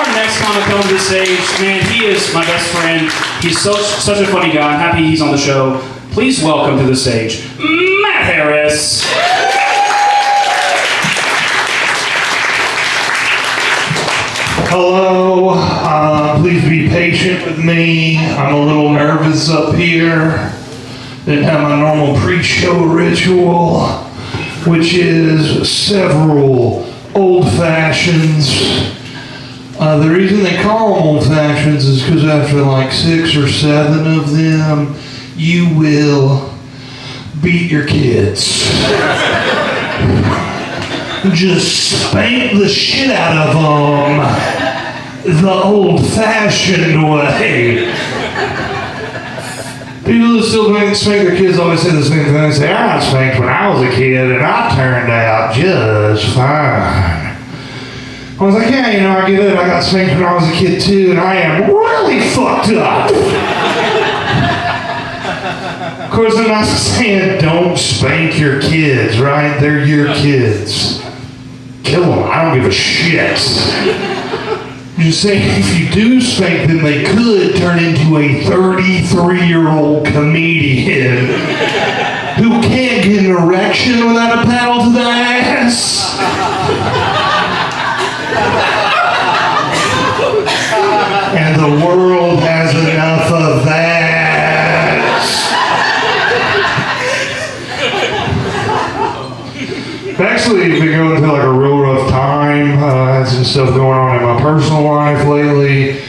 our next comic coming to the stage, man, he is my best friend. He's such a funny guy. I'm happy he's on the show. Please welcome to the stage, Matt Harris. Hello, please be patient with me. I'm a little nervous up here. Didn't have my normal pre-show ritual, which is several old fashions. The reason they call them old fashions is because after like 6 or 7 of them, you will beat your kids. Just spank the shit out of them the old-fashioned way. People who still spank their kids always say the same thing. They say, I got spanked when I was a kid and I turned out just fine. I was like, yeah, you know, I get it. I got spanked when I was a kid too, and I am really fucked up. Of course, I'm not saying don't spank your kids, right? They're your kids. Kill them. I don't give a shit. I'm just saying, if you do spank them, they could turn into a 33-year-old comedian who can't get an erection without a paddle to the ass. And the world has enough of that. I've actually been going through like a real rough time. Had some stuff going on in my personal life lately.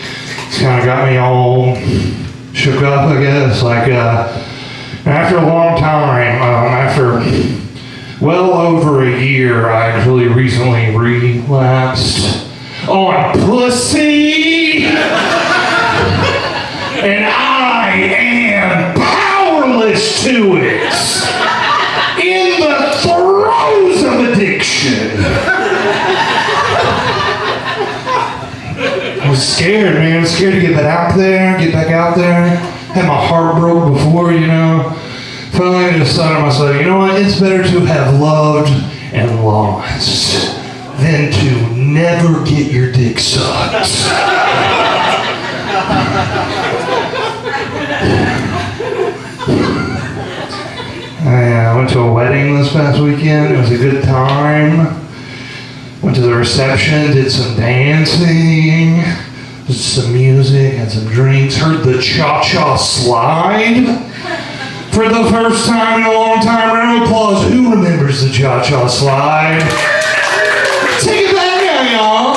It's kind of got me all shook up, I guess. Like after a long time, after well over a year, I actually recently relapsed on pussy. And I am powerless to it. In the throes of addiction. I was scared, man. I was scared to get back out there. Had my heart broke before, you know. Finally, I just thought to myself, you know what? It's better to have loved and lost than to never get your dick sucked. I went to a wedding this past weekend. It was a good time. Went to the reception, did some dancing, did some music, had some drinks, heard the cha-cha slide for the first time in a long time. Round of applause. Who remembers the cha-cha slide? Take it back now, y'all.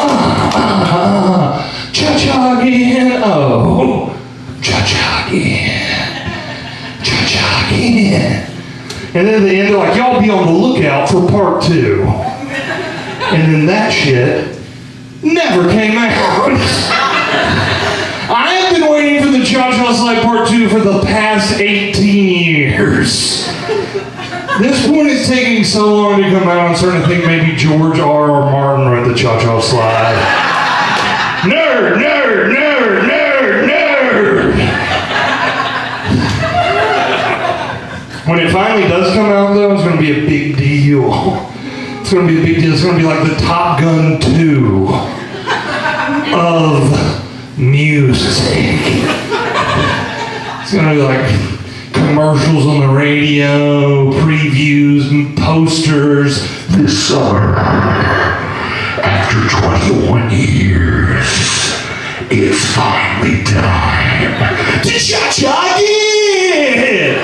Cha-cha again. Oh, cha-cha again. Cha-cha again. And then at the end, they're like, y'all be on the lookout for part 2. And then that shit never came out. I have been waiting for the Cha-Cha Slide part 2 for the past 18 years. This one is taking so long to come out, I'm starting to think maybe George R.R. Martin wrote the Cha-Cha Slide. Nerd, nerd, nerd, nerd, nerd. When it finally does come out, though, it's going to be a big deal. It's going to be a big deal. It's going to be like the Top Gun 2 of music. It's going to be like commercials on the radio, previews, posters. This summer, after 21 years, it's finally time to cha-cha again!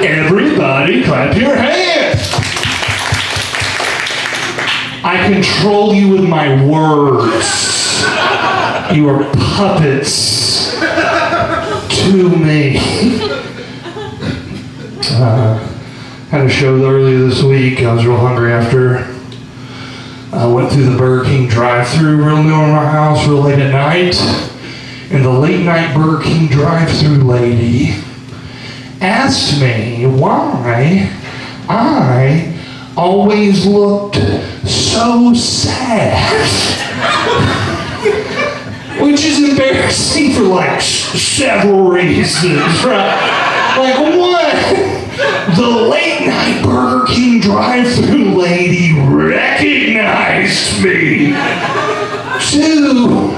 Everybody clap your hands! I control you with my words. You are puppets to me. Had a show earlier this week. I was real hungry after. I went through the Burger King drive-thru real near my house real late at night. And the late night Burger King drive-thru lady asked me why I always looked so sad. Which is embarrassing for like several reasons, right? Like one, the late night Burger King drive-thru lady recognized me. Two,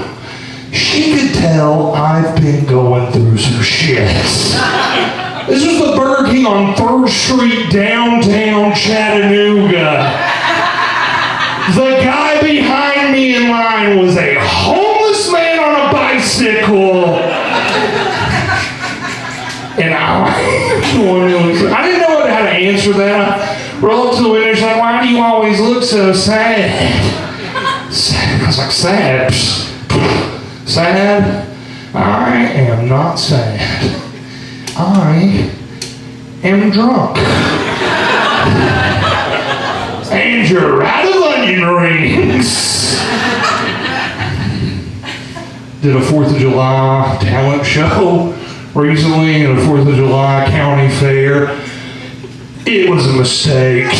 well, I've been going through some shit. This was the Burger King on 3rd Street, downtown Chattanooga. The guy behind me in line was a homeless man on a bicycle. And I didn't know how to answer that. I rolled up to the window, she's like, why do you always look so sad? I was like, sad? Sad? I am not sad. I am drunk. And you're out of onion rings. Did a 4th of July talent show recently at a 4th of July county fair. It was a mistake.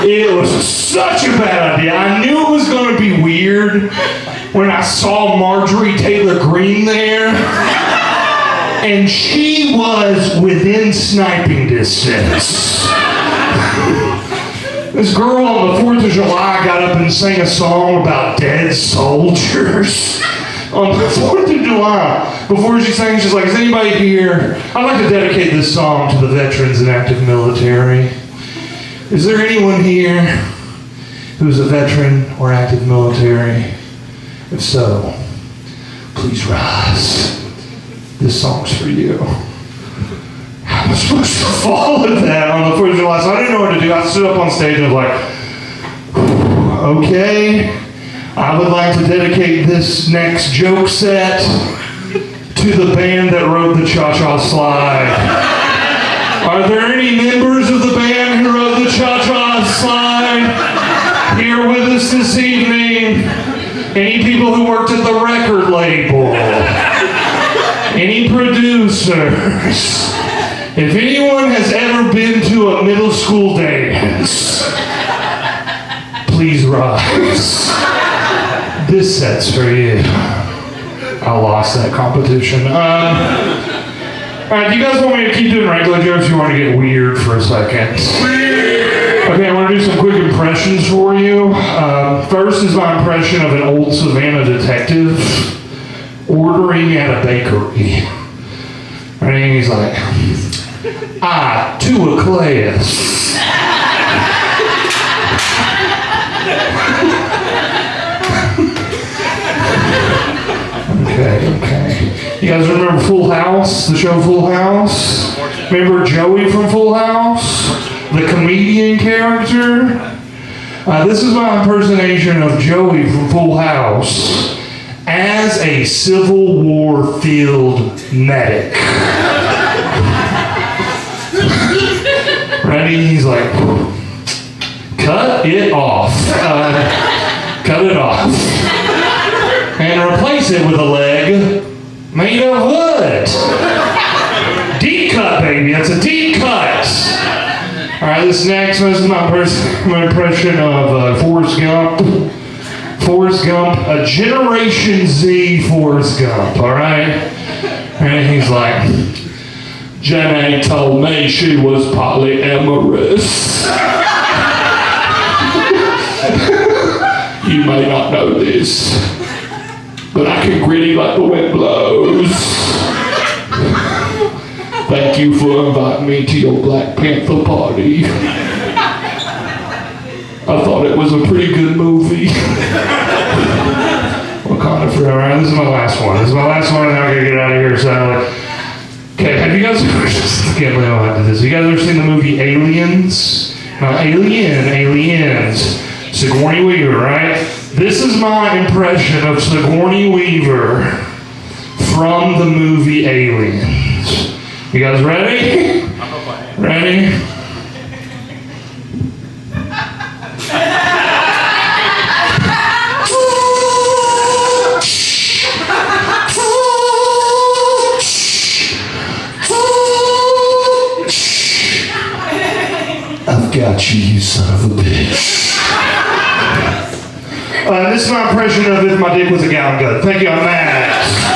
It was such a bad idea. I knew it was going to be weird when I saw Marjorie Taylor Greene there. And she was within sniping distance. This girl on the 4th of July got up and sang a song about dead soldiers. On the 4th of July, before she sang, she's like, is anybody here? I'd like to dedicate this song to the veterans and active military. Is there anyone here who's a veteran or active military? If so, please rise. This song's for you. How am I supposed to follow that on the 4th of July? So I didn't know what to do. I stood up on stage and was like, okay. I would like to dedicate this next joke set to the band that wrote the Cha-Cha Slide. Are there any members of the band who wrote the Cha-Cha Slide here with us this evening? Any people who worked at the record label? Any producers? If anyone has ever been to a middle school dance, please rise. This set's for you. I lost that competition. Alright, do you guys want me to keep doing regular jokes or you want to get weird for a second? Okay, I want to do some quick impressions for you. First is my impression of an old Savannah detective ordering at a bakery. And he's like, to a class. Okay. You guys remember Full House? The show Full House? Remember Joey from Full House? The comedian character? This is my impersonation of Joey from Full House as a Civil War field medic. Ready? He's like, cut it off. Cut it off. And replace it with a leg made of wood. Deep cut, baby. That's a deep cut. All right, this next one is my impression of Forrest Gump. Forrest Gump, a Generation Z Forrest Gump, all right? And he's like, Jenny told me she was polyamorous. You may not know this, but I can gritty like the wind blows. Thank you for inviting me to your Black Panther party. I thought it was a pretty good movie. Wakanda Forever. All right, this is my last one. This is my last one, and I'm gonna get out of here. So, okay, have you guys ever? I can't believe I did this. Have you guys ever seen the movie Aliens? Aliens. Sigourney Weaver, right? This is my impression of Sigourney Weaver from the movie Aliens. You guys ready? Ready? I've got you, you son of a bitch. This is my impression of if my dick was a gallon gun. Thank you, I'm Matt.